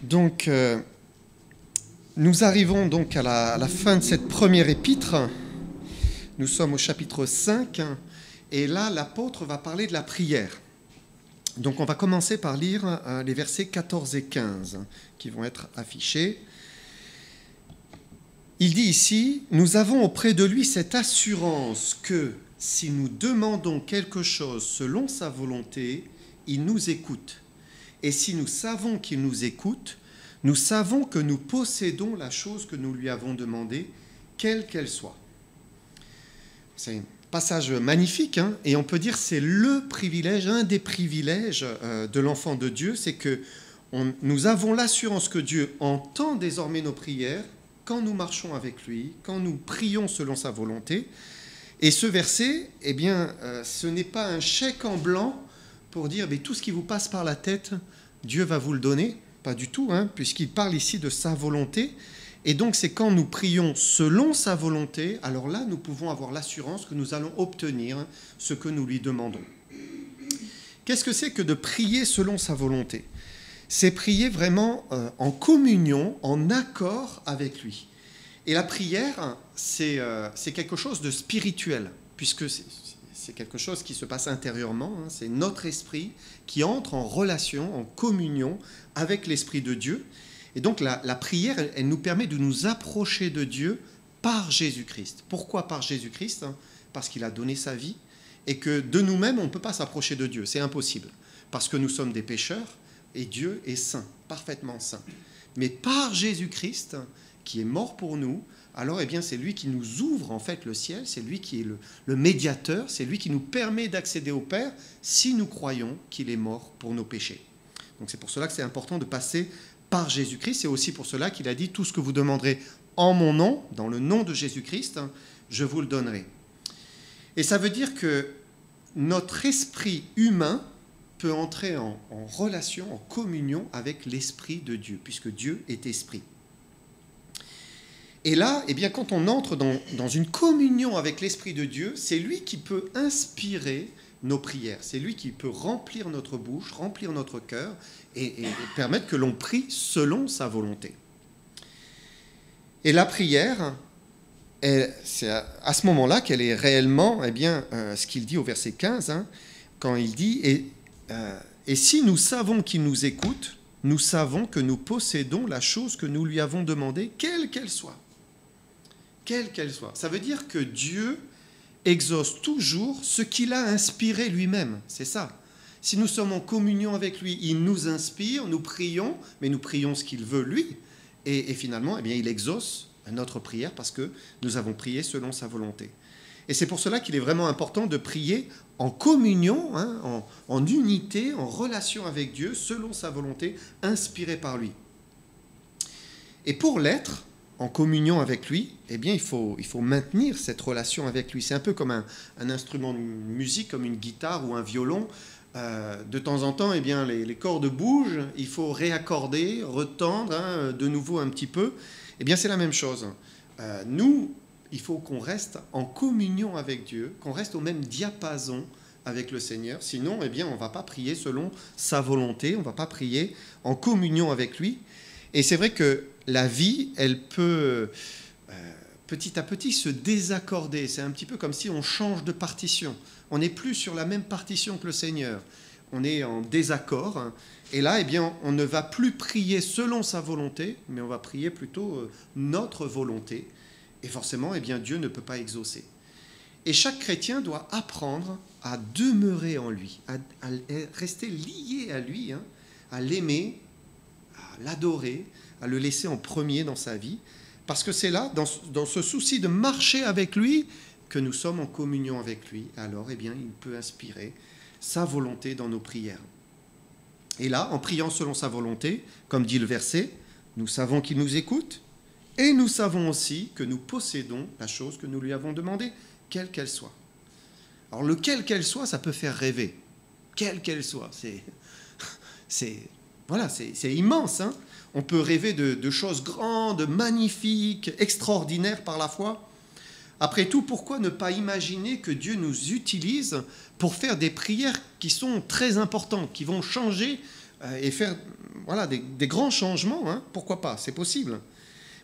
Donc, nous arrivons donc à la fin de cette première épître. Nous sommes au chapitre 5, et là, l'apôtre va parler de la prière. Donc, on va commencer par lire les versets 14 et 15, qui vont être affichés. Il dit ici, « Nous avons auprès de lui cette assurance que, si nous demandons quelque chose selon sa volonté, il nous écoute. Et si nous savons qu'il nous écoute, nous savons que nous possédons la chose que nous lui avons demandée, quelle qu'elle soit. » C'est un passage magnifique, hein, et on peut dire que c'est le privilège, un des privilèges de l'enfant de Dieu, c'est que nous avons l'assurance que Dieu entend désormais nos prières quand nous marchons avec lui, quand nous prions selon sa volonté. Et ce verset, eh bien, ce n'est pas un chèque en blanc pour dire mais tout ce qui vous passe par la tête, Dieu va vous le donner. Pas du tout, hein, puisqu'il parle ici de sa volonté. Et donc, c'est quand nous prions selon sa volonté, alors là, nous pouvons avoir l'assurance que nous allons obtenir ce que nous lui demandons. Qu'est-ce que c'est que de prier selon sa volonté ? C'est prier vraiment en communion, en accord avec lui. Et la prière, c'est quelque chose de spirituel, puisque c'est quelque chose qui se passe intérieurement, hein, c'est notre esprit qui entre en relation, en communion avec l'Esprit de Dieu. Et donc la prière, elle nous permet de nous approcher de Dieu par Jésus-Christ. Pourquoi par Jésus-Christ ? Parce qu'il a donné sa vie et que de nous-mêmes, on ne peut pas s'approcher de Dieu. C'est impossible. Parce que nous sommes des pécheurs et Dieu est saint, parfaitement saint. Mais par Jésus-Christ, qui est mort pour nous, alors eh bien, c'est lui qui nous ouvre en fait le ciel, c'est lui qui est le médiateur, c'est lui qui nous permet d'accéder au Père si nous croyons qu'il est mort pour nos péchés. Donc c'est pour cela que c'est important de passer par Jésus-Christ. C'est aussi pour cela qu'il a dit « Tout ce que vous demanderez en mon nom, dans le nom de Jésus-Christ, je vous le donnerai. » Et ça veut dire que notre esprit humain peut entrer en relation, en communion avec l'Esprit de Dieu, puisque Dieu est esprit. Et là, eh bien, quand on entre dans une communion avec l'Esprit de Dieu, c'est lui qui peut inspirer nos prières. C'est lui qui peut remplir notre bouche, remplir notre cœur et permettre que l'on prie selon sa volonté. Et la prière, c'est à ce moment-là qu'elle est réellement, eh bien, ce qu'il dit au verset 15, hein, quand il dit « Et si nous savons qu'il nous écoute, nous savons que nous possédons la chose que nous lui avons demandée, quelle qu'elle soit. » Quelle qu'elle soit. Ça veut dire que Dieu exauce toujours ce qu'il a inspiré lui-même. C'est ça. Si nous sommes en communion avec lui, il nous inspire, nous prions, mais nous prions ce qu'il veut lui. Et finalement, eh bien, il exauce notre prière parce que nous avons prié selon sa volonté. Et c'est pour cela qu'il est vraiment important de prier en communion, hein, en unité, en relation avec Dieu, selon sa volonté, inspirée par lui. Et pour l'être, en communion avec lui, eh bien, il faut maintenir cette relation avec lui. C'est un peu comme un instrument de musique, comme une guitare ou un violon. De temps en temps, eh bien, les cordes bougent, il faut réaccorder, retendre hein, de nouveau un petit peu. Eh bien, c'est la même chose. Nous, il faut qu'on reste en communion avec Dieu, qu'on reste au même diapason avec le Seigneur. Sinon, eh bien, on ne va pas prier selon sa volonté, on ne va pas prier en communion avec lui. Et c'est vrai que la vie, elle peut petit à petit se désaccorder. C'est un petit peu comme si on change de partition. On n'est plus sur la même partition que le Seigneur. On est en désaccord. Hein. Et là, eh bien, on ne va plus prier selon sa volonté, mais on va prier plutôt notre volonté. Et forcément, eh bien, Dieu ne peut pas exaucer. Et chaque chrétien doit apprendre à demeurer en lui, à rester lié à lui, hein, à l'aimer, à l'adorer, à le laisser en premier dans sa vie, parce que c'est là, dans ce souci de marcher avec lui, que nous sommes en communion avec lui. Alors, eh bien, il peut inspirer sa volonté dans nos prières. Et là, en priant selon sa volonté, comme dit le verset, nous savons qu'il nous écoute, et nous savons aussi que nous possédons la chose que nous lui avons demandée, quelle qu'elle soit. Alors, le quelle qu'elle soit, ça peut faire rêver. Quelle qu'elle soit, c'est immense, hein. On peut rêver de choses grandes, magnifiques, extraordinaires par la foi. Après tout, pourquoi ne pas imaginer que Dieu nous utilise pour faire des prières qui sont très importantes, qui vont changer et faire voilà, des grands changements, hein, pourquoi pas, c'est possible.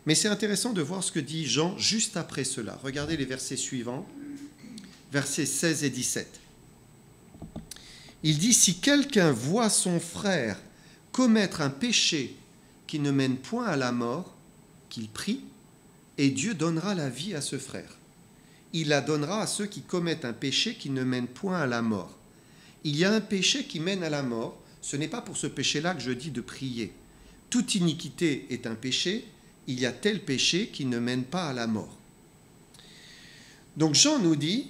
Mais c'est intéressant de voir ce que dit Jean juste après cela. Regardez les versets suivants, versets 16 et 17. Il dit, si quelqu'un voit son frère commettre un péché qui ne mène point à la mort, qu'il prie, et Dieu donnera la vie à ce frère. Il la donnera à ceux qui commettent un péché qui ne mène point à la mort. Il y a un péché qui mène à la mort. Ce n'est pas pour ce péché-là que je dis de prier. Toute iniquité est un péché. Il y a tel péché qui ne mène pas à la mort. Donc Jean nous dit,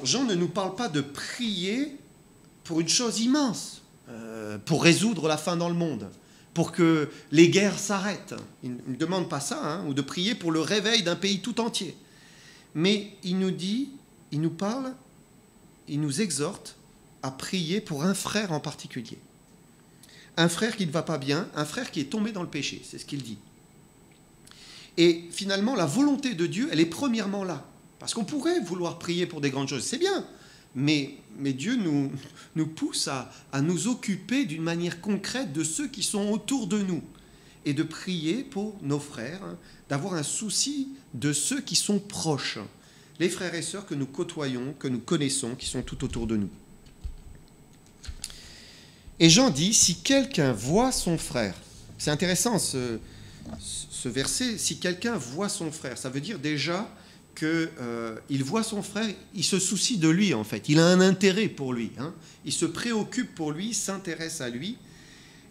Jean ne nous parle pas de prier pour une chose immense, pour résoudre la faim dans le monde, pour que les guerres s'arrêtent. Il ne demande pas ça, hein, ou de prier pour le réveil d'un pays tout entier. Mais il nous parle, il nous exhorte à prier pour un frère en particulier. Un frère qui ne va pas bien, un frère qui est tombé dans le péché, c'est ce qu'il dit. Et finalement, la volonté de Dieu, elle est premièrement là. Parce qu'on pourrait vouloir prier pour des grandes choses, c'est bien. Mais Dieu nous pousse à nous occuper d'une manière concrète de ceux qui sont autour de nous. Et de prier pour nos frères, hein, d'avoir un souci de ceux qui sont proches. Les frères et sœurs que nous côtoyons, que nous connaissons, qui sont tout autour de nous. Et Jean dit, si quelqu'un voit son frère, c'est intéressant ce verset, si quelqu'un voit son frère, ça veut dire déjà qu'il voit son frère, il se soucie de lui en fait, il a un intérêt pour lui, hein. Il se préoccupe pour lui, s'intéresse à lui,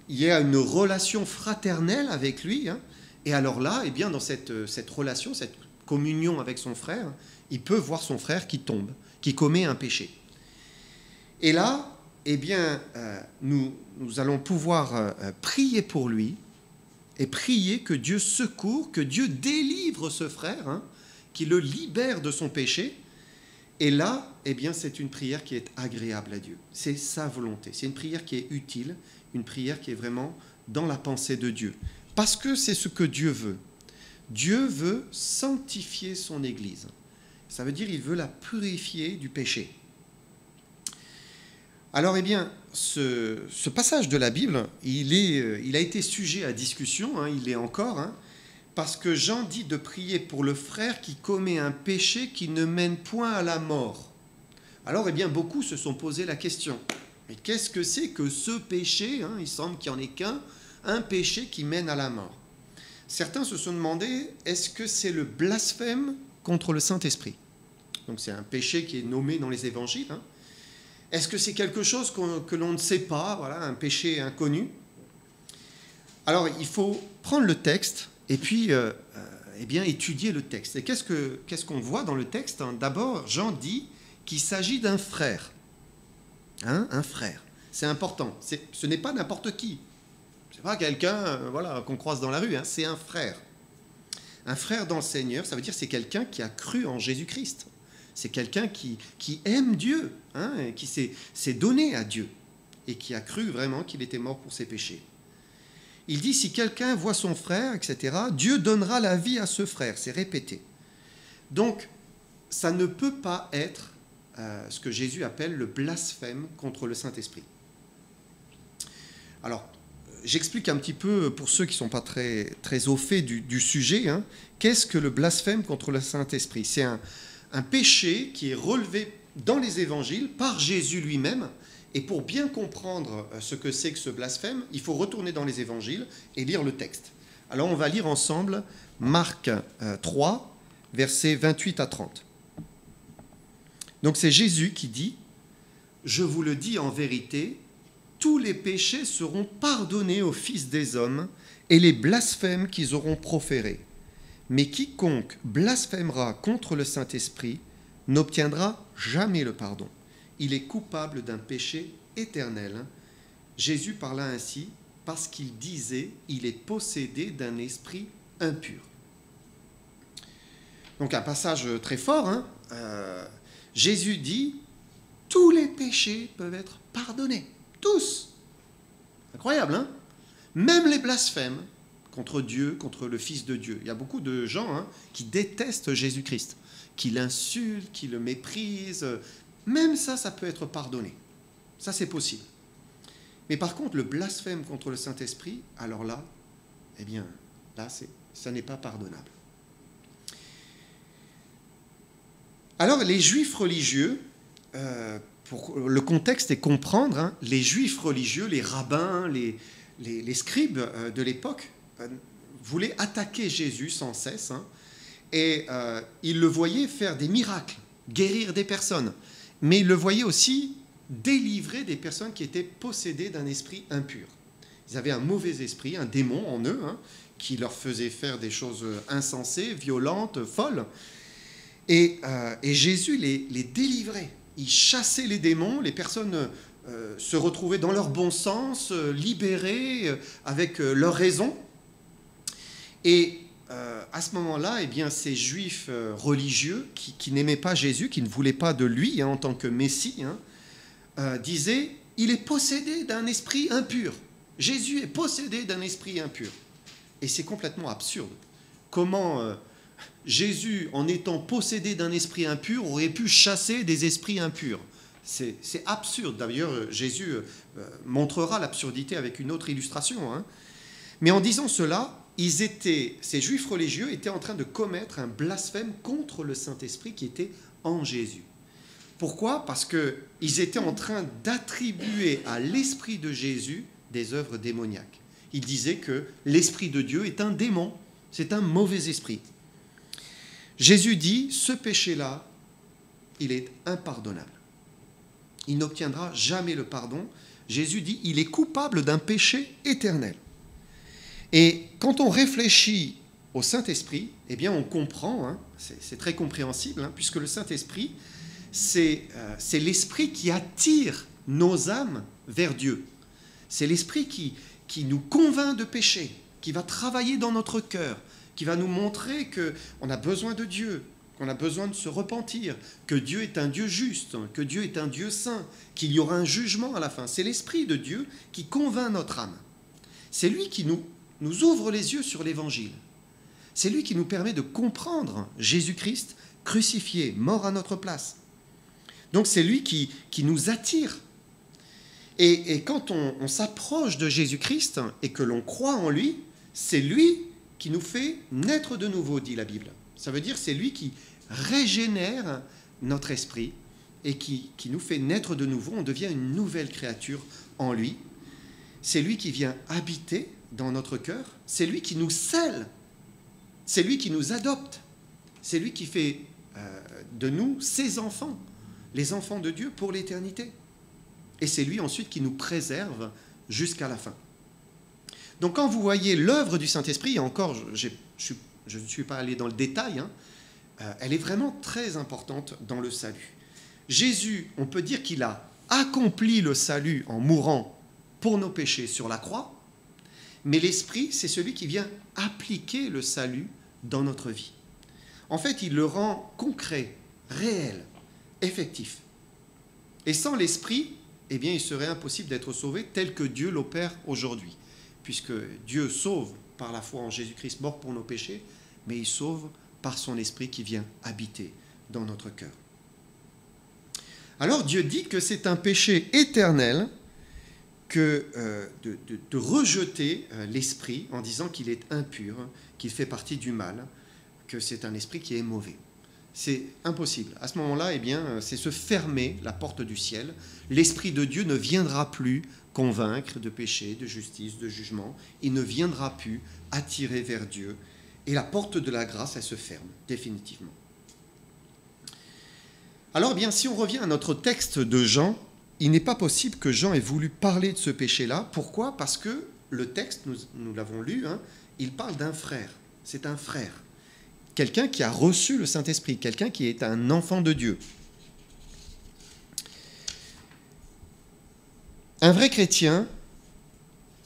il y a une relation fraternelle avec lui, hein. Et alors là, eh bien, dans cette relation, cette communion avec son frère, il peut voir son frère qui tombe, qui commet un péché. Et là, eh bien, nous allons pouvoir prier pour lui et prier que Dieu secourt, que Dieu délivre ce frère, hein, qui le libère de son péché. Et là, eh bien, c'est une prière qui est agréable à Dieu. C'est sa volonté. C'est une prière qui est utile, une prière qui est vraiment dans la pensée de Dieu. Parce que c'est ce que Dieu veut. Dieu veut sanctifier son Église. Ça veut dire qu'il veut la purifier du péché. Alors, eh bien, ce passage de la Bible, il a été sujet à discussion, hein, il l'est encore, hein, parce que Jean dit de prier pour le frère qui commet un péché qui ne mène point à la mort. Alors, eh bien, beaucoup se sont posé la question, mais qu'est-ce que c'est que ce péché, hein, il semble qu'il n'y en ait qu'un, un péché qui mène à la mort. Certains se sont demandé, est-ce que c'est le blasphème contre le Saint-Esprit? Donc c'est un péché qui est nommé dans les évangiles, hein. Est-ce que c'est quelque chose que l'on ne sait pas, voilà, un péché inconnu? Alors, il faut prendre le texte et puis eh bien, étudier le texte. Et qu'est-ce qu'on voit dans le texte? D'abord, Jean dit qu'il s'agit d'un frère. Hein, un frère. C'est important. Ce n'est pas n'importe qui. Ce n'est pas quelqu'un voilà, qu'on croise dans la rue. Hein, c'est un frère. Un frère dans le Seigneur, ça veut dire que c'est quelqu'un qui a cru en Jésus-Christ. C'est quelqu'un qui aime Dieu, hein, et qui s'est donné à Dieu et qui a cru vraiment qu'il était mort pour ses péchés. Il dit, si quelqu'un voit son frère, etc., Dieu donnera la vie à ce frère. C'est répété. Donc, ça ne peut pas être ce que Jésus appelle le blasphème contre le Saint-Esprit. Alors, j'explique un petit peu, pour ceux qui ne sont pas très, très au fait du sujet, hein, qu'est-ce que le blasphème contre le Saint-Esprit? C'est un péché qui est relevé dans les évangiles par Jésus lui-même. Et pour bien comprendre ce que c'est que ce blasphème, il faut retourner dans les évangiles et lire le texte. Alors on va lire ensemble Marc 3, versets 28 à 30. Donc c'est Jésus qui dit « Je vous le dis en vérité, tous les péchés seront pardonnés aux fils des hommes et les blasphèmes qu'ils auront proférés. Mais quiconque blasphémera contre le Saint-Esprit n'obtiendra jamais le pardon. Il est coupable d'un péché éternel. » Jésus parla ainsi parce qu'il disait « Il est possédé d'un esprit impur. » Donc un passage très fort, hein. Jésus dit « Tous les péchés peuvent être pardonnés. Tous. » Incroyable, hein? Même les blasphèmes contre Dieu, contre le Fils de Dieu. Il y a beaucoup de gens, hein, qui détestent Jésus-Christ, qui l'insultent, qui le méprisent. Même ça peut être pardonné. Ça, c'est possible. Mais par contre, le blasphème contre le Saint-Esprit, alors là, eh bien, là, ça n'est pas pardonnable. Alors, les Juifs religieux, pour le contexte et comprendre, hein, les Juifs religieux, les rabbins, les scribes de l'époque, voulaient attaquer Jésus sans cesse, hein, et ils le voyaient faire des miracles, guérir des personnes, mais ils le voyaient aussi délivrer des personnes qui étaient possédées d'un esprit impur. Ils avaient un mauvais esprit, un démon en eux, hein, qui leur faisait faire des choses insensées, violentes, folles. Et Jésus les délivrait. Il chassait les démons, les personnes se retrouvaient dans leur bon sens, libérées, avec leur raison. Et à ce moment-là, eh bien, ces Juifs religieux qui n'aimaient pas Jésus, qui ne voulaient pas de lui, hein, en tant que Messie, hein, disaient « Il est possédé d'un esprit impur. Jésus est possédé d'un esprit impur. » Et c'est complètement absurde. Comment Jésus, en étant possédé d'un esprit impur, aurait pu chasser des esprits impurs? C'est absurde. D'ailleurs, Jésus montrera l'absurdité avec une autre illustration, hein. Mais en disant cela, ces Juifs religieux étaient en train de commettre un blasphème contre le Saint-Esprit qui était en Jésus. Pourquoi? Parce qu'ils étaient en train d'attribuer à l'Esprit de Jésus des œuvres démoniaques. Ils disaient que l'Esprit de Dieu est un démon, c'est un mauvais esprit. Jésus dit, ce péché-là, il est impardonnable. Il n'obtiendra jamais le pardon. Jésus dit, il est coupable d'un péché éternel. Et quand on réfléchit au Saint-Esprit, eh bien on comprend, hein, c'est très compréhensible, hein, puisque le Saint-Esprit, c'est l'Esprit qui attire nos âmes vers Dieu. C'est l'Esprit qui nous convainc de péché, qui va travailler dans notre cœur, qui va nous montrer qu'on a besoin de Dieu, qu'on a besoin de se repentir, que Dieu est un Dieu juste, que Dieu est un Dieu saint, qu'il y aura un jugement à la fin. C'est l'Esprit de Dieu qui convainc notre âme. C'est lui qui nous ouvre les yeux sur l'Évangile. C'est lui qui nous permet de comprendre Jésus-Christ crucifié, mort à notre place. Donc c'est lui qui nous attire. Et quand on s'approche de Jésus-Christ et que l'on croit en lui, c'est lui qui nous fait naître de nouveau, dit la Bible. Ça veut dire c'est lui qui régénère notre esprit et qui nous fait naître de nouveau. On devient une nouvelle créature en lui. C'est lui qui vient habiter dans notre cœur. C'est lui qui nous scelle. C'est lui qui nous adopte. C'est lui qui fait de nous ses enfants, les enfants de Dieu pour l'éternité. Et c'est lui ensuite qui nous préserve jusqu'à la fin. Donc quand vous voyez l'œuvre du Saint-Esprit, et encore, je ne suis pas allé dans le détail, hein, elle est vraiment très importante dans le salut. Jésus, on peut dire qu'il a accompli le salut en mourant pour nos péchés sur la croix, mais l'Esprit, c'est celui qui vient appliquer le salut dans notre vie. En fait, il le rend concret, réel, effectif. Et sans l'Esprit, eh bien, il serait impossible d'être sauvé tel que Dieu l'opère aujourd'hui. Puisque Dieu sauve par la foi en Jésus-Christ mort pour nos péchés, mais il sauve par son Esprit qui vient habiter dans notre cœur. Alors Dieu dit que c'est un péché éternel que de rejeter l'Esprit en disant qu'il est impur, qu'il fait partie du mal, que c'est un esprit qui est mauvais. C'est impossible. À ce moment-là, eh bien, c'est se fermer la porte du ciel. L'Esprit de Dieu ne viendra plus convaincre de péché, de justice, de jugement. Il ne viendra plus attirer vers Dieu. Et la porte de la grâce, elle se ferme définitivement. Alors, bien, si on revient à notre texte de Jean, il n'est pas possible que Jean ait voulu parler de ce péché-là. Pourquoi? Parce que le texte, nous l'avons lu, hein, il parle d'un frère. C'est un frère. Quelqu'un qui a reçu le Saint-Esprit, quelqu'un qui est un enfant de Dieu. Un vrai chrétien,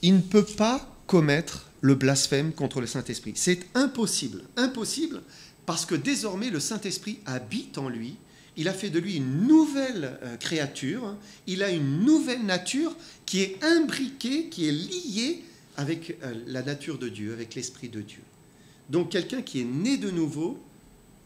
il ne peut pas commettre le blasphème contre le Saint-Esprit. C'est impossible. Impossible parce que désormais le Saint-Esprit habite en lui. Il a fait de lui une nouvelle créature. Il a une nouvelle nature qui est imbriquée, qui est liée avec la nature de Dieu, avec l'Esprit de Dieu. Donc quelqu'un qui est né de nouveau,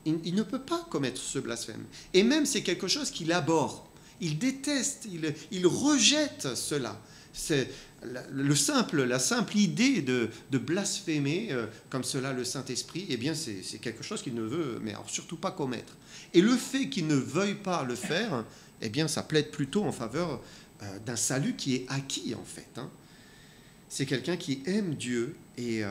il ne peut pas commettre ce blasphème. Et même c'est quelque chose qu'il abhorre. Il déteste, il rejette cela. C'est la simple idée de blasphémer comme cela le Saint-Esprit, eh bien c'est quelque chose qu'il ne veut, mais alors surtout pas commettre. Et le fait qu'il ne veuille pas le faire, eh bien ça plaide plutôt en faveur d'un salut qui est acquis en fait. Hein. C'est quelqu'un qui aime Dieu et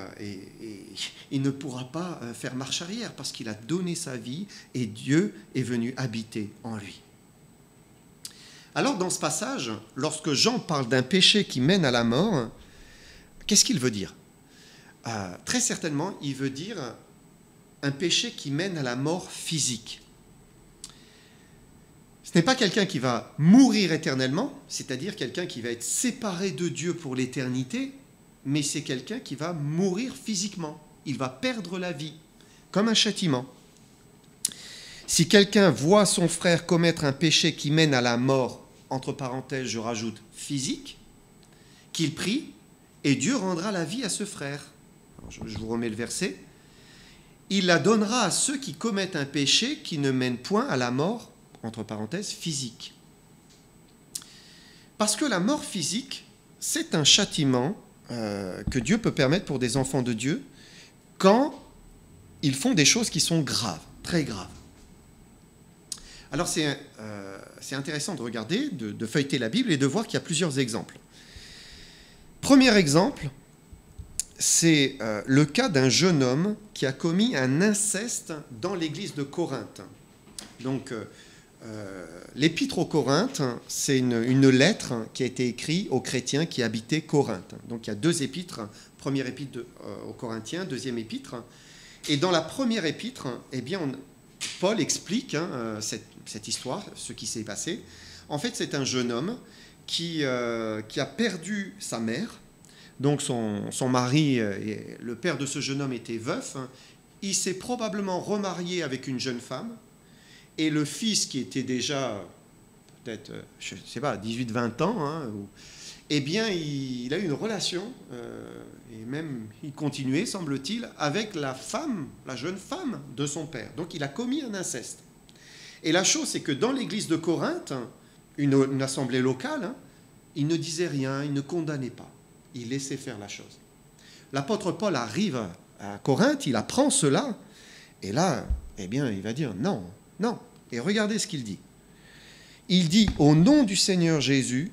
il ne pourra pas faire marche arrière parce qu'il a donné sa vie et Dieu est venu habiter en lui. Alors dans ce passage, lorsque Jean parle d'un péché qui mène à la mort, qu'est-ce qu'il veut dire ? Très certainement, il veut dire un péché qui mène à la mort physique. Ce n'est pas quelqu'un qui va mourir éternellement, c'est-à-dire quelqu'un qui va être séparé de Dieu pour l'éternité, mais c'est quelqu'un qui va mourir physiquement. Il va perdre la vie, comme un châtiment. Si quelqu'un voit son frère commettre un péché qui mène à la mort, entre parenthèses, je rajoute physique, qu'il prie, et Dieu rendra la vie à ce frère. Alors, je vous remets le verset. Il la donnera à ceux qui commettent un péché qui ne mène point à la mort, entre parenthèses, physique. Parce que la mort physique, c'est un châtiment que Dieu peut permettre pour des enfants de Dieu quand ils font des choses qui sont graves, très graves. Alors c'est intéressant de regarder, de feuilleter la Bible et de voir qu'il y a plusieurs exemples. Premier exemple, c'est le cas d'un jeune homme qui a commis un inceste dans l'église de Corinthe. Donc l'épître aux Corinthes, c'est une lettre qui a été écrite aux chrétiens qui habitaient Corinthe. Donc il y a deux épîtres, première épître aux Corinthiens, deuxième épître. Et dans la première épître, eh bien, Paul explique cette histoire, ce qui s'est passé. En fait, c'est un jeune homme qui a perdu sa mère. Donc son mari, le père de ce jeune homme était veuf. Il s'est probablement remarié avec une jeune femme. Et le fils, qui était déjà peut-être, je ne sais pas, 18-20 ans, eh bien, il a eu une relation, et même il continuait, semble-t-il, avec la jeune femme de son père. Donc il a commis un inceste. Et la chose, c'est que dans l'église de Corinthe, une assemblée locale, il ne disait rien, il ne condamnait pas. Il laissait faire la chose. L'apôtre Paul arrive à Corinthe, il apprend cela, et là, eh bien, il va dire non. Non. Et regardez ce qu'il dit. Il dit, au nom du Seigneur Jésus,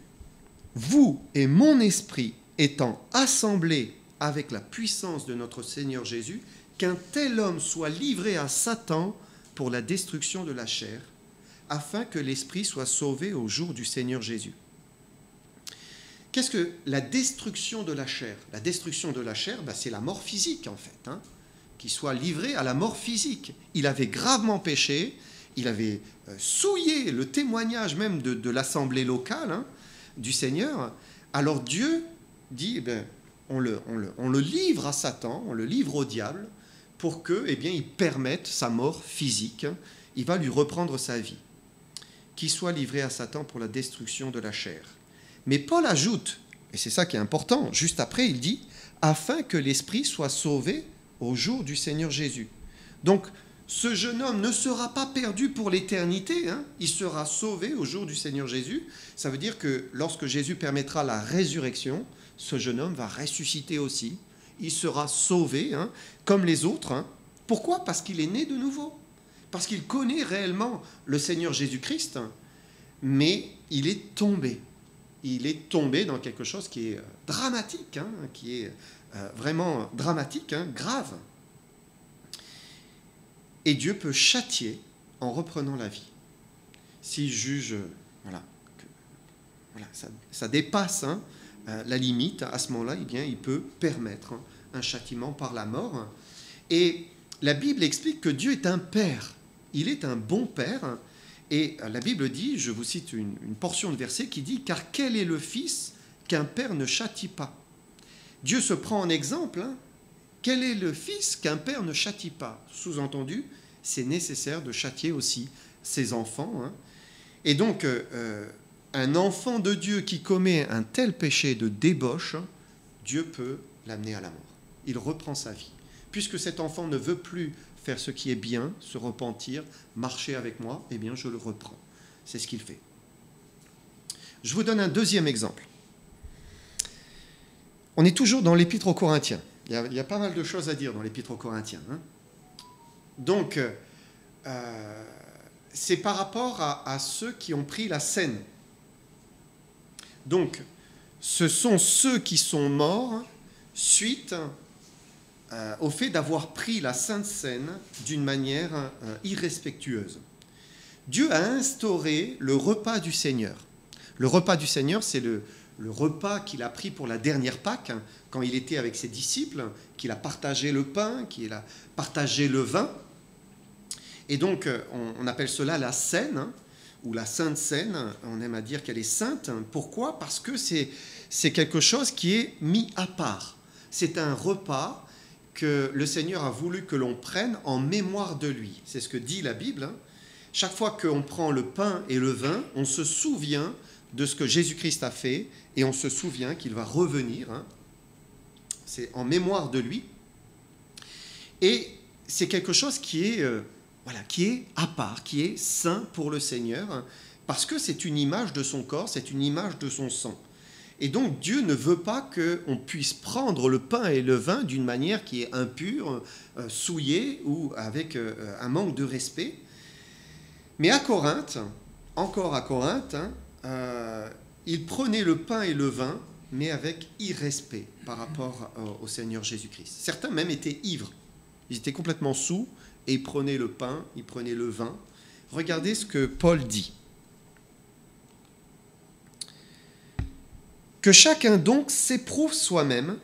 vous et mon esprit étant assemblés avec la puissance de notre Seigneur Jésus, qu'un tel homme soit livré à Satan pour la destruction de la chair, afin que l'esprit soit sauvé au jour du Seigneur Jésus. Qu'est-ce que la destruction de la chair ? La destruction de la chair, c'est la mort physique en fait, qu'il soit livré à la mort physique. Il avait gravement péché, il avait souillé le témoignage même de l'assemblée locale du Seigneur. Alors Dieu dit, on le livre à Satan, on le livre au diable, pour que, il permette sa mort physique. Il va lui reprendre sa vie. Qu'il soit livré à Satan pour la destruction de la chair. Mais Paul ajoute, et c'est ça qui est important, juste après il dit, afin que l'esprit soit sauvé au jour du Seigneur Jésus. Donc, ce jeune homme ne sera pas perdu pour l'éternité, il sera sauvé au jour du Seigneur Jésus. Ça veut dire que lorsque Jésus permettra la résurrection, ce jeune homme va ressusciter aussi. Il sera sauvé, comme les autres. Pourquoi ? Parce qu'il est né de nouveau. Parce qu'il connaît réellement le Seigneur Jésus-Christ, mais il est tombé. Il est tombé dans quelque chose qui est dramatique, qui est vraiment dramatique, grave. Et Dieu peut châtier en reprenant la vie. S'il juge, ça dépasse la limite, à ce moment-là, il peut permettre un châtiment par la mort. Et la Bible explique que Dieu est un père. Il est un bon père. Et la Bible dit, je vous cite une portion de verset qui dit « Car quel est le fils qu'un père ne châtie pas ?» Dieu se prend en exemple. Quel est le fils qu'un père ne châtie pas ? Sous-entendu, c'est nécessaire de châtier aussi ses enfants. Et donc, un enfant de Dieu qui commet un tel péché de débauche, Dieu peut l'amener à la mort. Il reprend sa vie. Puisque cet enfant ne veut plus faire ce qui est bien, se repentir, marcher avec moi, eh bien je le reprends. C'est ce qu'il fait. Je vous donne un deuxième exemple. On est toujours dans l'Épître aux Corinthiens. Il y a pas mal de choses à dire dans l'Épître aux Corinthiens. Hein. Donc, c'est par rapport à ceux qui ont pris la scène. Donc, ce sont ceux qui sont morts suite au fait d'avoir pris la Sainte Seine d'une manière irrespectueuse. Dieu a instauré le repas du Seigneur. Le repas du Seigneur, c'est le repas qu'il a pris pour la dernière Pâque, hein, quand il était avec ses disciples, qu'il a partagé le pain, qu'il a partagé le vin. Et donc, on appelle cela la Seine, hein, ou la Sainte Seine. On aime à dire qu'elle est sainte. Pourquoi ? Parce que c'est quelque chose qui est mis à part. C'est un repas que le Seigneur a voulu que l'on prenne en mémoire de lui. C'est ce que dit la Bible. Hein. Chaque fois qu'on prend le pain et le vin, on se souvient de ce que Jésus-Christ a fait et on se souvient qu'il va revenir. Hein. C'est en mémoire de lui. Et c'est quelque chose qui est, qui est à part, qui est saint pour le Seigneur, hein, parce que c'est une image de son corps, c'est une image de son sang. Et donc Dieu ne veut pas qu'on puisse prendre le pain et le vin d'une manière qui est impure, souillée ou avec un manque de respect. Mais à Corinthe, encore à Corinthe, hein, ils prenaient le pain et le vin, mais avec irrespect par rapport au Seigneur Jésus-Christ. Certains même étaient ivres. Ils étaient complètement saouls et ils prenaient le pain, ils prenaient le vin. Regardez ce que Paul dit. Que chacun donc s'éprouve soi-même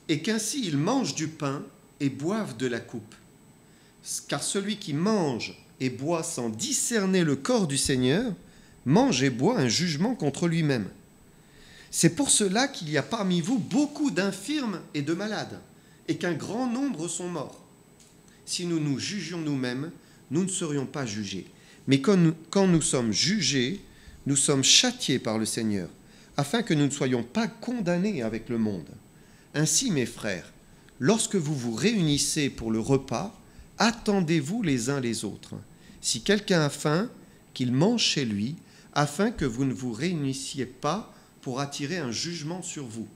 et qu'ainsi il mange du pain et boive de la coupe. Car celui qui mange et boit sans discerner le corps du Seigneur mange et boit un jugement contre lui-même. C'est pour cela qu'il y a parmi vous beaucoup d'infirmes et de malades, et qu'un grand nombre sont morts. Si nous nous jugions nous-mêmes, nous ne serions pas jugés. Mais quand nous sommes jugés, nous sommes châtiés par le Seigneur, afin que nous ne soyons pas condamnés avec le monde. Ainsi, mes frères, lorsque vous vous réunissez pour le repas, attendez-vous les uns les autres. Si quelqu'un a faim, qu'il mange chez lui, afin que vous ne vous réunissiez pas pour attirer un jugement sur vous.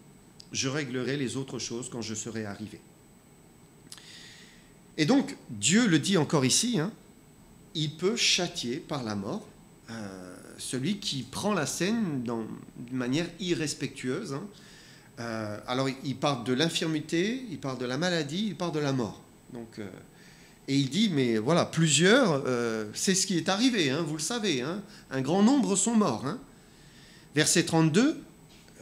Je réglerai les autres choses quand je serai arrivé. Et donc, Dieu le dit encore ici, hein, il peut châtier par la mort celui qui prend la scène d'une manière irrespectueuse. Hein. Alors, il parle de l'infirmité, il parle de la maladie, il parle de la mort. Donc, et il dit, mais voilà, plusieurs, c'est ce qui est arrivé, hein, vous le savez, hein, un grand nombre sont morts. Hein. Verset 32,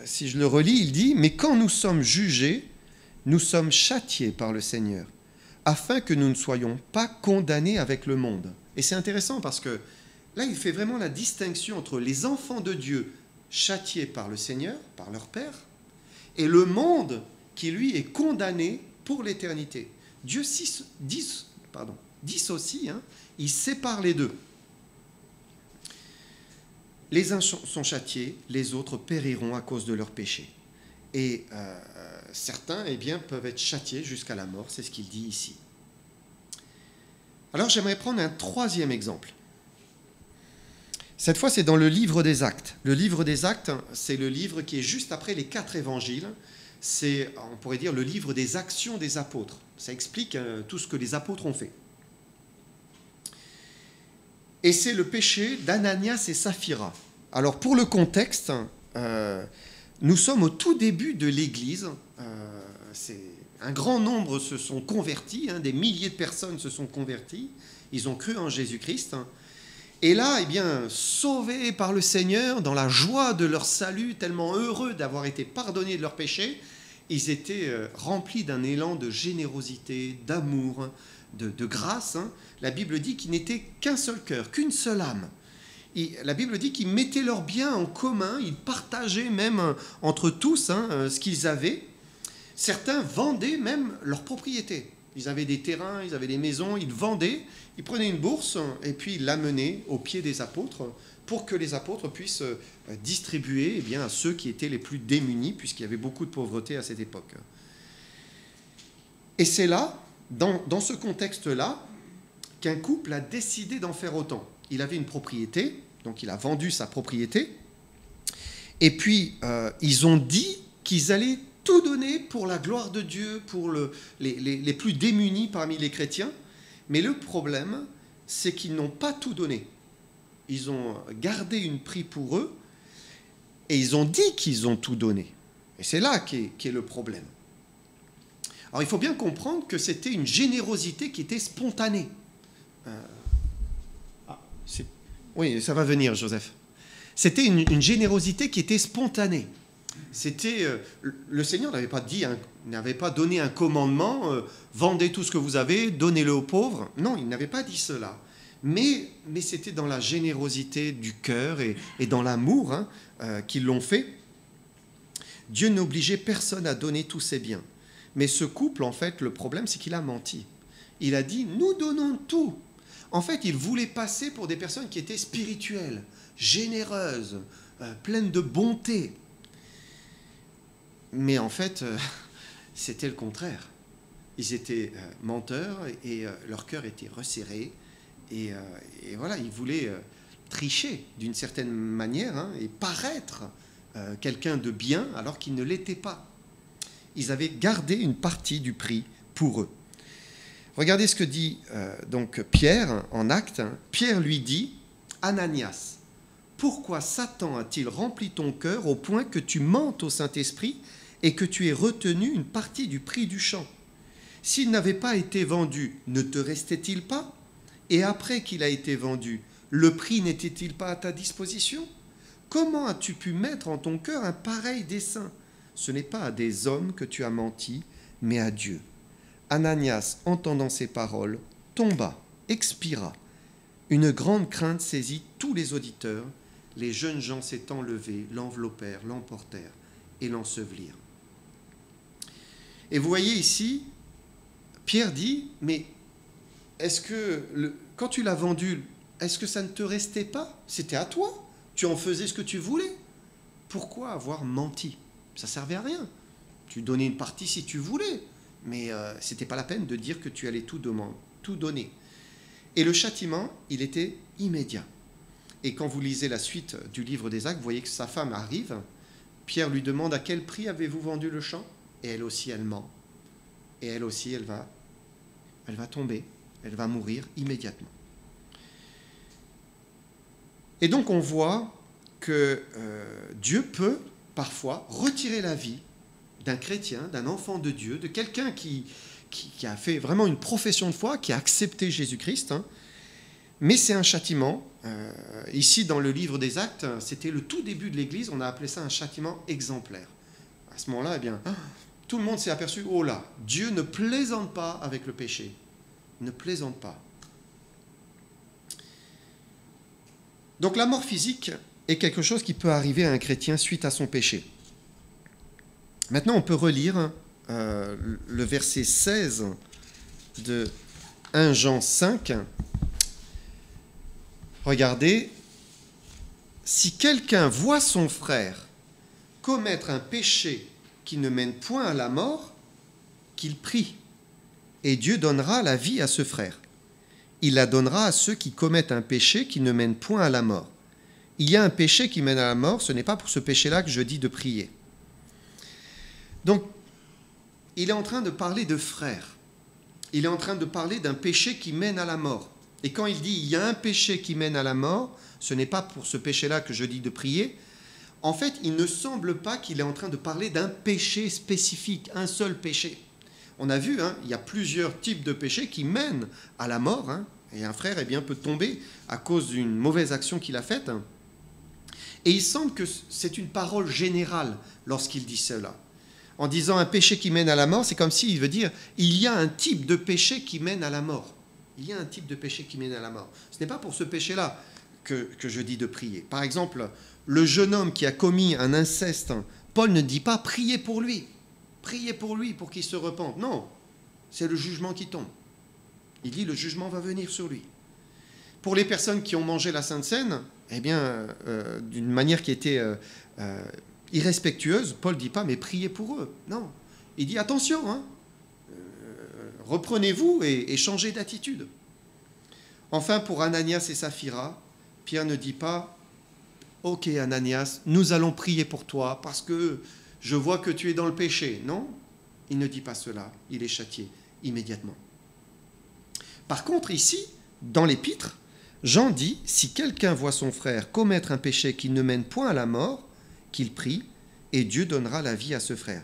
si je le relis, il dit, mais quand nous sommes jugés, nous sommes châtiés par le Seigneur, afin que nous ne soyons pas condamnés avec le monde. Et c'est intéressant parce que là, il fait vraiment la distinction entre les enfants de Dieu châtiés par le Seigneur, par leur Père, et le monde qui, lui, est condamné pour l'éternité. Dieu dissocie, hein, il sépare les deux. Les uns sont châtiés, les autres périront à cause de leurs péchés. Et certains, eh bien, peuvent être châtiés jusqu'à la mort, c'est ce qu'il dit ici. Alors, j'aimerais prendre un troisième exemple. Cette fois, c'est dans le livre des Actes. Le livre des Actes, c'est le livre qui est juste après les 4 évangiles. C'est, on pourrait dire, le livre des actions des apôtres. Ça explique tout ce que les apôtres ont fait. Et c'est le péché d'Ananias et Saphira. Alors, pour le contexte, nous sommes au tout début de l'Église. Un grand nombre se sont convertis, hein, des milliers de personnes se sont converties. Ils ont cru en Jésus-Christ. Et là, eh bien, sauvés par le Seigneur, dans la joie de leur salut, tellement heureux d'avoir été pardonnés de leurs péchés, ils étaient remplis d'un élan de générosité, d'amour, de grâce. Hein. La Bible dit qu'ils n'étaient qu'un seul cœur, qu'une seule âme. La Bible dit qu'ils mettaient leurs biens en commun, ils partageaient même entre tous, hein, ce qu'ils avaient. Certains vendaient même leurs propriétés. Ils avaient des terrains, ils avaient des maisons, ils vendaient, ils prenaient une bourse et puis ils l'amenaient aux pieds des apôtres pour que les apôtres puissent distribuer eh bien, à ceux qui étaient les plus démunis, puisqu'il y avait beaucoup de pauvreté à cette époque. Et c'est là, dans ce contexte-là, qu'un couple a décidé d'en faire autant. Il avait une propriété, donc il a vendu sa propriété, et puis ils ont dit qu'ils allaient tout donné pour la gloire de Dieu, pour les plus démunis parmi les chrétiens. Mais le problème, c'est qu'ils n'ont pas tout donné. Ils ont gardé une prix pour eux et ils ont dit qu'ils ont tout donné. Et c'est là qu'est le problème. Alors il faut bien comprendre que c'était une générosité qui était spontanée. Oui, ça va venir, Joseph. C'était une générosité qui était spontanée. C'était le Seigneur n'avait pas donné un commandement, vendez tout ce que vous avez, donnez-le aux pauvres. Non, il n'avait pas dit cela. Mais c'était dans la générosité du cœur et dans l'amour qu'ils l'ont fait. Dieu n'obligeait personne à donner tous ses biens. Mais ce couple, en fait, le problème, c'est qu'il a menti. Il a dit, nous donnons tout. En fait, il voulait passer pour des personnes qui étaient spirituelles, généreuses, pleines de bonté. Mais en fait, c'était le contraire. Ils étaient menteurs et leur cœur était resserré. Et voilà, ils voulaient tricher d'une certaine manière et paraître quelqu'un de bien alors qu'il ne l'était pas. Ils avaient gardé une partie du prix pour eux. Regardez ce que dit donc Pierre en Actes. Pierre lui dit, Ananias, pourquoi Satan a-t-il rempli ton cœur au point que tu mentes au Saint-Esprit et que tu aies retenu une partie du prix du champ? S'il n'avait pas été vendu, ne te restait-il pas? Et après qu'il a été vendu, le prix n'était-il pas à ta disposition? Comment as-tu pu mettre en ton cœur un pareil dessein? Ce n'est pas à des hommes que tu as menti, mais à Dieu. Ananias, entendant ces paroles, tomba, expira. Une grande crainte saisit tous les auditeurs. Les jeunes gens s'étant levés, l'enveloppèrent, l'emportèrent et l'ensevelirent. Et vous voyez ici, Pierre dit, mais est-ce que quand tu l'as vendu, est-ce que ça ne te restait pas? C'était à toi. Tu en faisais ce que tu voulais. Pourquoi avoir menti? Ça ne servait à rien. Tu donnais une partie si tu voulais, mais ce n'était pas la peine de dire que tu allais tout donner. Et le châtiment, il était immédiat. Et quand vous lisez la suite du livre des Actes, vous voyez que sa femme arrive. Pierre lui demande à quel prix avez-vous vendu le champ? Et elle aussi, elle ment. Et elle aussi, elle va tomber. Elle va mourir immédiatement. Et donc on voit que Dieu peut parfois retirer la vie d'un chrétien, d'un enfant de Dieu, de quelqu'un qui a fait vraiment une profession de foi, qui a accepté Jésus-Christ. Mais c'est un châtiment. Ici, dans le livre des Actes, c'était le tout début de l'Église, on a appelé ça un châtiment exemplaire. À ce moment-là, eh bien, tout le monde s'est aperçu, oh là, Dieu ne plaisante pas avec le péché. Ne plaisante pas. Donc la mort physique est quelque chose qui peut arriver à un chrétien suite à son péché. Maintenant, on peut relire le verset 16 de 1 Jean 5. Regardez, si quelqu'un voit son frère commettre un péché qui ne mène point à la mort, qu'il prie, et Dieu donnera la vie à ce frère. Il la donnera à ceux qui commettent un péché qui ne mène point à la mort. Il y a un péché qui mène à la mort, ce n'est pas pour ce péché-là que je dis de prier. Donc, il est en train de parler de frère. Il est en train de parler d'un péché qui mène à la mort. Et quand il dit il y a un péché qui mène à la mort, ce n'est pas pour ce péché-là que je dis de prier. En fait, il ne semble pas qu'il est en train de parler d'un péché spécifique, un seul péché. On a vu, il y a plusieurs types de péchés qui mènent à la mort. Et un frère peut tomber à cause d'une mauvaise action qu'il a faite. Et il semble que c'est une parole générale lorsqu'il dit cela. En disant un péché qui mène à la mort, c'est comme s'il veut dire il y a un type de péché qui mène à la mort. Il y a un type de péché qui mène à la mort. Ce n'est pas pour ce péché-là que je dis de prier. Par exemple, le jeune homme qui a commis un inceste, Paul ne dit pas priez pour lui. Priez pour lui pour qu'il se repente. Non, c'est le jugement qui tombe. Il dit le jugement va venir sur lui. Pour les personnes qui ont mangé la Sainte Seine, d'une manière qui était irrespectueuse, Paul ne dit pas mais priez pour eux. Non, il dit attention, reprenez-vous et changez d'attitude. Enfin, pour Ananias et Saphira, Pierre ne dit pas ok Ananias, nous allons prier pour toi parce que je vois que tu es dans le péché. Non, il ne dit pas cela, il est châtié immédiatement. Par contre, ici, dans l'épître, Jean dit, si quelqu'un voit son frère commettre un péché qui ne mène point à la mort, qu'il prie, et Dieu donnera la vie à ce frère.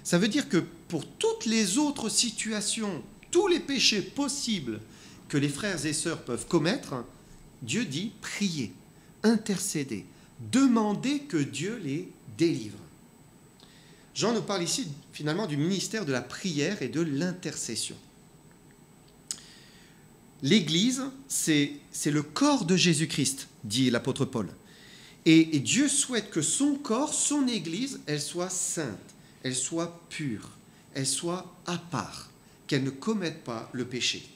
Ça veut dire que pour toutes les autres situations, tous les péchés possibles que les frères et sœurs peuvent commettre, Dieu dit, priez, intercédez, demandez que Dieu les délivre. Jean nous parle ici finalement du ministère de la prière et de l'intercession. L'Église, c'est le corps de Jésus-Christ, dit l'apôtre Paul. Et Dieu souhaite que son corps, son Église, elle soit sainte, elle soit pure, elle soit à part, qu'elle ne commette pas le péché.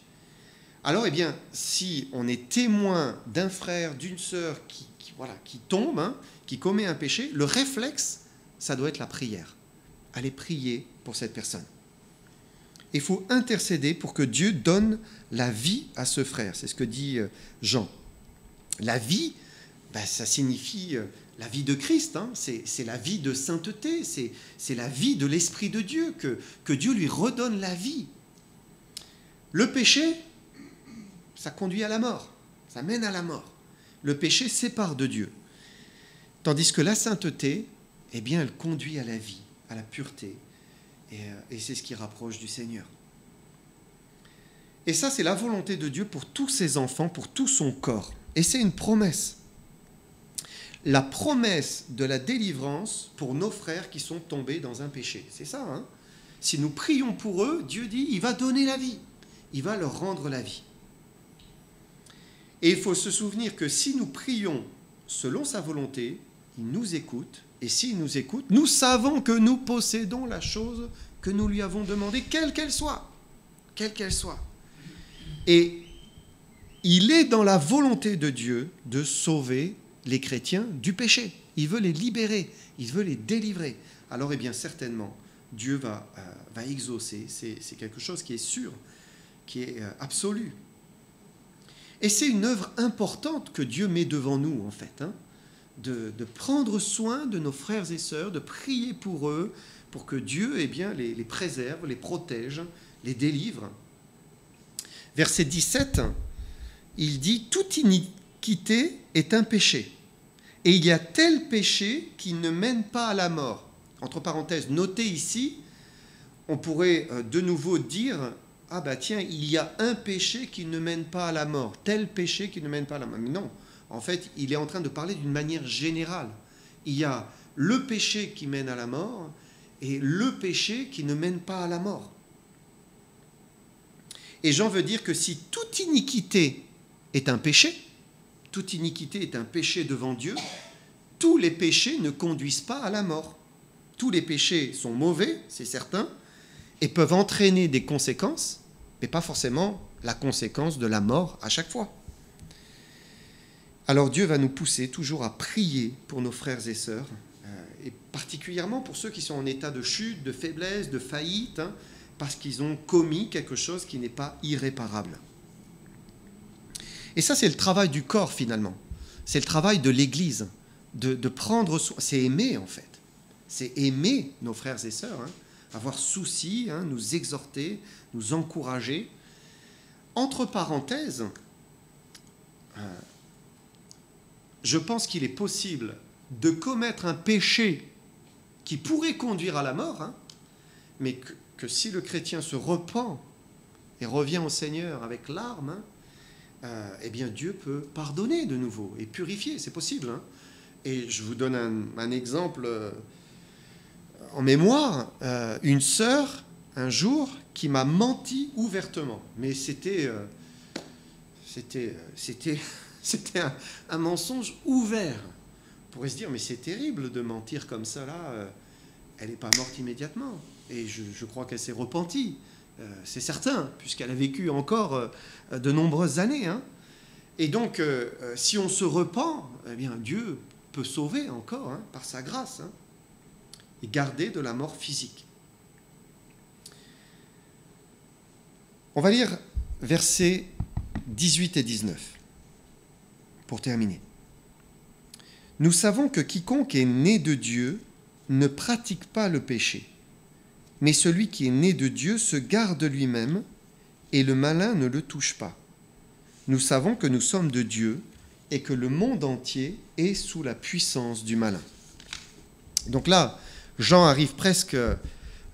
Alors, eh bien, si on est témoin d'un frère, d'une sœur qui tombe, qui commet un péché, le réflexe, ça doit être la prière. Aller prier pour cette personne. Il faut intercéder pour que Dieu donne la vie à ce frère. C'est ce que dit Jean. La vie, ça signifie la vie de Christ. C'est la vie de sainteté. C'est la vie de l'Esprit de Dieu, que Dieu lui redonne la vie. Le péché, ça conduit à la mort. Ça mène à la mort. Le péché sépare de Dieu. Tandis que la sainteté, eh bien, elle conduit à la vie, à la pureté. Et c'est ce qui rapproche du Seigneur. Et ça, c'est la volonté de Dieu pour tous ses enfants, pour tout son corps. Et c'est une promesse. La promesse de la délivrance pour nos frères qui sont tombés dans un péché. C'est ça, Si nous prions pour eux, Dieu dit, il va donner la vie. Il va leur rendre la vie. Et il faut se souvenir que si nous prions selon sa volonté, il nous écoute. Et s'il nous écoute, nous savons que nous possédons la chose que nous lui avons demandée, quelle qu'elle soit. Quelle qu'elle soit. Et il est dans la volonté de Dieu de sauver les chrétiens du péché. Il veut les libérer, il veut les délivrer. Alors, eh bien, certainement, Dieu va exaucer. C'est quelque chose qui est sûr, qui est absolu. Et c'est une œuvre importante que Dieu met devant nous, en fait, de prendre soin de nos frères et sœurs, de prier pour eux, pour que Dieu eh bien, les préserve, les protège, les délivre. Verset 17, il dit « Toute iniquité est un péché, et il y a tel péché qui ne mène pas à la mort. » Entre parenthèses, notez ici, on pourrait de nouveau dire « Ah bah tiens, il y a un péché qui ne mène pas à la mort, tel péché qui ne mène pas à la mort. » Mais non. En fait, il est en train de parler d'une manière générale. Il y a le péché qui mène à la mort et le péché qui ne mène pas à la mort. Et Jean veut dire que si toute iniquité est un péché devant Dieu, tous les péchés ne conduisent pas à la mort. Tous les péchés sont mauvais, c'est certain, et peuvent entraîner des conséquences, mais pas forcément la conséquence de la mort à chaque fois. Alors Dieu va nous pousser toujours à prier pour nos frères et sœurs, et particulièrement pour ceux qui sont en état de chute, de faiblesse, de faillite, parce qu'ils ont commis quelque chose qui n'est pas irréparable. Et ça, c'est le travail du corps, finalement. C'est le travail de l'Église, de prendre soin. C'est aimer, en fait. C'est aimer nos frères et sœurs, avoir souci, nous exhorter, nous encourager. Entre parenthèses, je pense qu'il est possible de commettre un péché qui pourrait conduire à la mort, mais que si le chrétien se repent et revient au Seigneur avec larmes, eh bien Dieu peut pardonner de nouveau et purifier, c'est possible. Et je vous donne un exemple en mémoire. Une sœur, un jour, qui m'a menti ouvertement, mais c'était un mensonge ouvert. On pourrait se dire, mais c'est terrible de mentir comme ça, là. Elle n'est pas morte immédiatement. Et je crois qu'elle s'est repentie. C'est certain, puisqu'elle a vécu encore de nombreuses années. Et donc, si on se repent, eh bien, Dieu peut sauver encore, par sa grâce, et garder de la mort physique. On va lire versets 18 et 19. Pour terminer. Nous savons que quiconque est né de Dieu ne pratique pas le péché. Mais celui qui est né de Dieu se garde lui-même, et le malin ne le touche pas. Nous savons que nous sommes de Dieu, et que le monde entier est sous la puissance du malin. Donc là, Jean arrive presque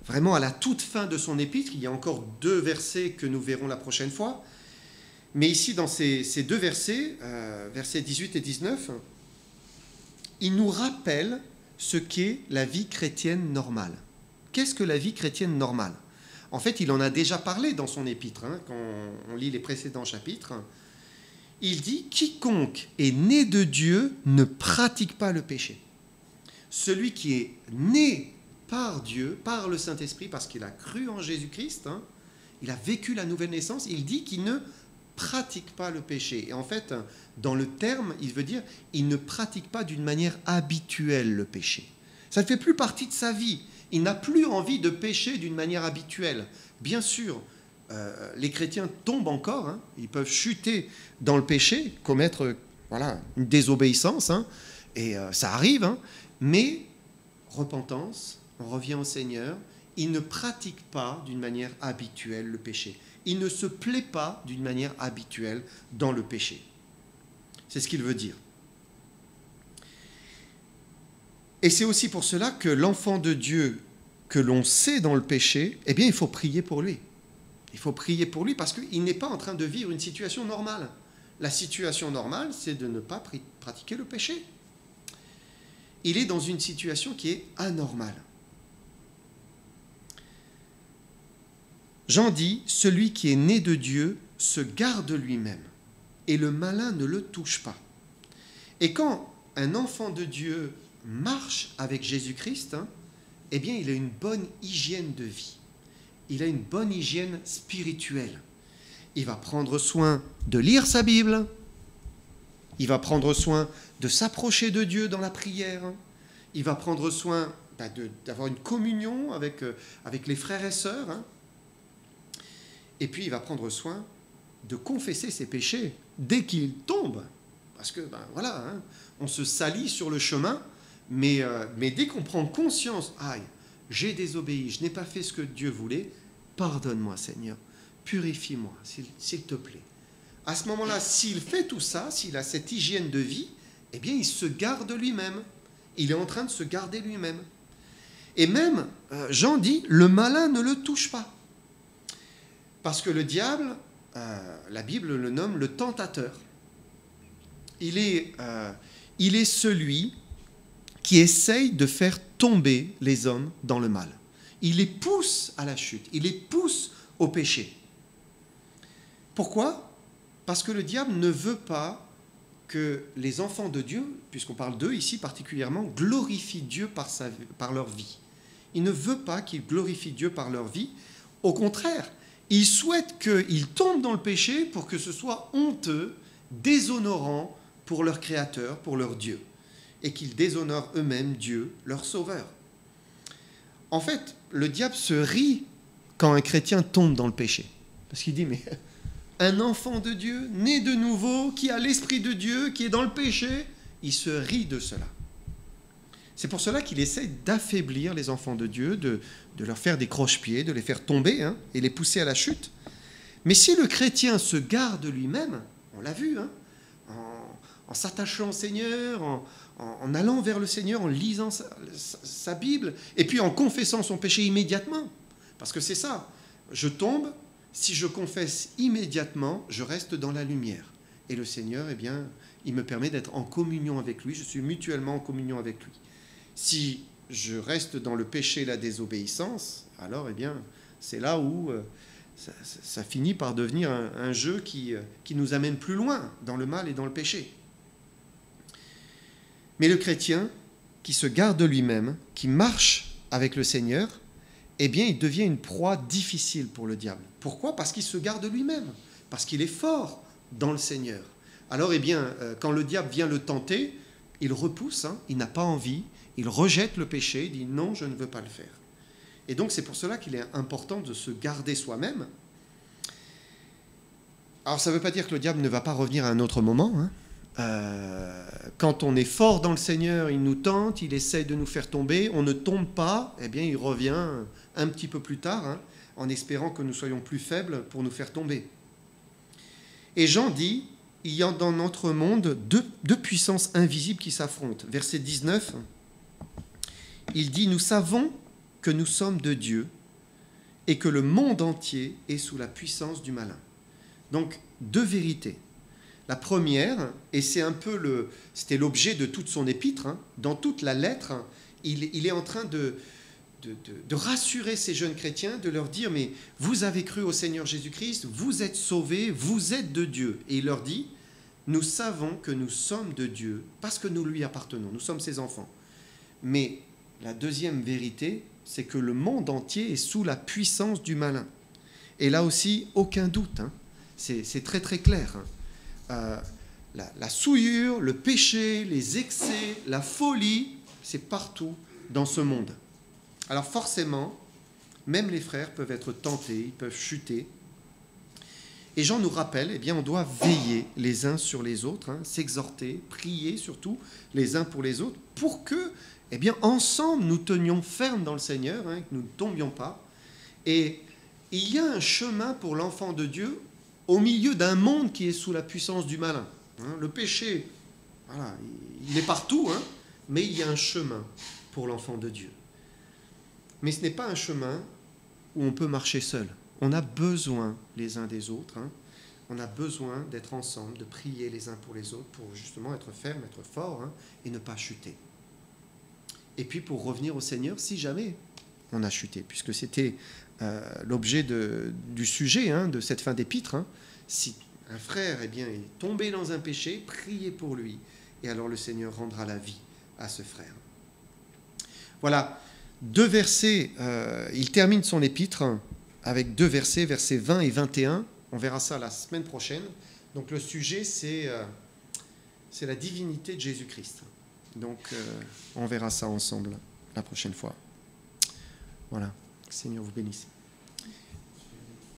vraiment à la toute fin de son épître. Il y a encore 2 versets que nous verrons la prochaine fois. Mais ici, dans ces 2 versets, versets 18 et 19, il nous rappelle ce qu'est la vie chrétienne normale. Qu'est-ce que la vie chrétienne normale ? En fait, il en a déjà parlé dans son épître, quand on lit les précédents chapitres. Il dit « Quiconque est né de Dieu ne pratique pas le péché ». Celui qui est né par Dieu, par le Saint-Esprit, parce qu'il a cru en Jésus-Christ, il a vécu la nouvelle naissance, il dit qu'il ne pratique pas le péché. Et en fait, dans le terme, il veut dire il ne pratique pas d'une manière habituelle le péché. Ça ne fait plus partie de sa vie. Il n'a plus envie de pécher d'une manière habituelle. Bien sûr, les chrétiens tombent encore, ils peuvent chuter dans le péché, commettre une désobéissance, et ça arrive, mais repentance, on revient au Seigneur, il ne pratique pas d'une manière habituelle le péché. Il ne se plaît pas d'une manière habituelle dans le péché. C'est ce qu'il veut dire. Et c'est aussi pour cela que l'enfant de Dieu que l'on sait dans le péché, eh bien, il faut prier pour lui. Il faut prier pour lui parce qu'il n'est pas en train de vivre une situation normale. La situation normale, c'est de ne pas pratiquer le péché. Il est dans une situation qui est anormale. Jean dit, celui qui est né de Dieu se garde lui-même, et le malin ne le touche pas. Et quand un enfant de Dieu marche avec Jésus-Christ, eh bien, il a une bonne hygiène de vie. Il a une bonne hygiène spirituelle. Il va prendre soin de lire sa Bible. Il va prendre soin de s'approcher de Dieu dans la prière. Il va prendre soin d'avoir une communion avec les frères et sœurs. Et puis, il va prendre soin de confesser ses péchés dès qu'il tombe. Parce que, on se salit sur le chemin, mais dès qu'on prend conscience, aïe, j'ai désobéi, je n'ai pas fait ce que Dieu voulait, pardonne-moi, Seigneur, purifie-moi, s'il te plaît. À ce moment-là, s'il fait tout ça, s'il a cette hygiène de vie, eh bien, il se garde lui-même. Il est en train de se garder lui-même. Et même, Jean dit, le malin ne le touche pas. Parce que le diable, la Bible le nomme le tentateur. Il est celui qui essaye de faire tomber les hommes dans le mal. Il les pousse à la chute, il les pousse au péché. Pourquoi ? Parce que le diable ne veut pas que les enfants de Dieu, puisqu'on parle d'eux ici particulièrement, glorifient Dieu par leur vie. Il ne veut pas qu'ils glorifient Dieu par leur vie. Au contraire, il souhaite qu'ils tombent dans le péché pour que ce soit honteux, déshonorant pour leur Créateur, pour leur Dieu, et qu'ils déshonorent eux-mêmes Dieu, leur Sauveur. En fait, le diable se rit quand un chrétien tombe dans le péché. Parce qu'il dit, mais un enfant de Dieu, né de nouveau, qui a l'Esprit de Dieu, qui est dans le péché, il se rit de cela. C'est pour cela qu'il essaie d'affaiblir les enfants de Dieu, de leur faire des croche-pieds, de les faire tomber et les pousser à la chute. Mais si le chrétien se garde lui-même, on l'a vu, en s'attachant au Seigneur, en allant vers le Seigneur, en lisant sa Bible, et puis en confessant son péché immédiatement. Parce que c'est ça, je tombe, si je confesse immédiatement, je reste dans la lumière. Et le Seigneur, eh bien, il me permet d'être en communion avec lui, je suis mutuellement en communion avec lui. Si je reste dans le péché et la désobéissance, alors, eh bien, c'est là où ça finit par devenir un jeu qui nous amène plus loin dans le mal et dans le péché. Mais le chrétien qui se garde lui-même, qui marche avec le Seigneur, eh bien, il devient une proie difficile pour le diable. Pourquoi ? Parce qu'il se garde lui-même, parce qu'il est fort dans le Seigneur. Alors, eh bien, quand le diable vient le tenter, il repousse, il n'a pas envie, il rejette le péché, il dit non, je ne veux pas le faire. Et donc, c'est pour cela qu'il est important de se garder soi-même. Alors, ça ne veut pas dire que le diable ne va pas revenir à un autre moment, Quand on est fort dans le Seigneur, il nous tente, il essaye de nous faire tomber. On ne tombe pas, eh bien il revient un petit peu plus tard, hein, en espérant que nous soyons plus faibles pour nous faire tomber. Et Jean dit, il y a dans notre monde deux puissances invisibles qui s'affrontent. Verset 19, il dit, nous savons que nous sommes de Dieu et que le monde entier est sous la puissance du malin. Donc, deux vérités. La première, et c'est un peu c'était l'objet de toute son épître, hein, dans toute la lettre, hein, il est en train de rassurer ces jeunes chrétiens, de leur dire, mais vous avez cru au Seigneur Jésus-Christ, vous êtes sauvés, vous êtes de Dieu. Et il leur dit, nous savons que nous sommes de Dieu parce que nous lui appartenons, nous sommes ses enfants. Mais la deuxième vérité, c'est que le monde entier est sous la puissance du malin. Et là aussi, aucun doute, hein, c'est très très clair. Hein. La souillure, le péché, les excès, la folie, c'est partout dans ce monde. Alors forcément, même les frères peuvent être tentés, ils peuvent chuter. Et Jean nous rappelle, eh bien, on doit veiller les uns sur les autres, hein, s'exhorter, prier surtout les uns pour les autres, pour que, eh bien, ensemble, nous tenions ferme dans le Seigneur, hein, que nous ne tombions pas. Et il y a un chemin pour l'enfant de Dieu au milieu d'un monde qui est sous la puissance du malin. Hein, le péché, voilà, il est partout, hein, mais il y a un chemin pour l'enfant de Dieu. Mais ce n'est pas un chemin où on peut marcher seul. On a besoin les uns des autres. Hein. On a besoin d'être ensemble, de prier les uns pour les autres, pour justement être ferme, être fort, hein, et ne pas chuter. Et puis pour revenir au Seigneur, si jamais on a chuté, puisque c'était l'objet du sujet, hein, de cette fin d'épître. Hein. Si un frère, eh bien, est tombé dans un péché, priez pour lui, et alors le Seigneur rendra la vie à ce frère. Voilà, deux versets. Il termine son épître avec deux versets, versets 20 et 21. On verra ça la semaine prochaine. Donc le sujet, c'est la divinité de Jésus-Christ. Donc on verra ça ensemble la prochaine fois. Voilà, que le Seigneur vous bénisse.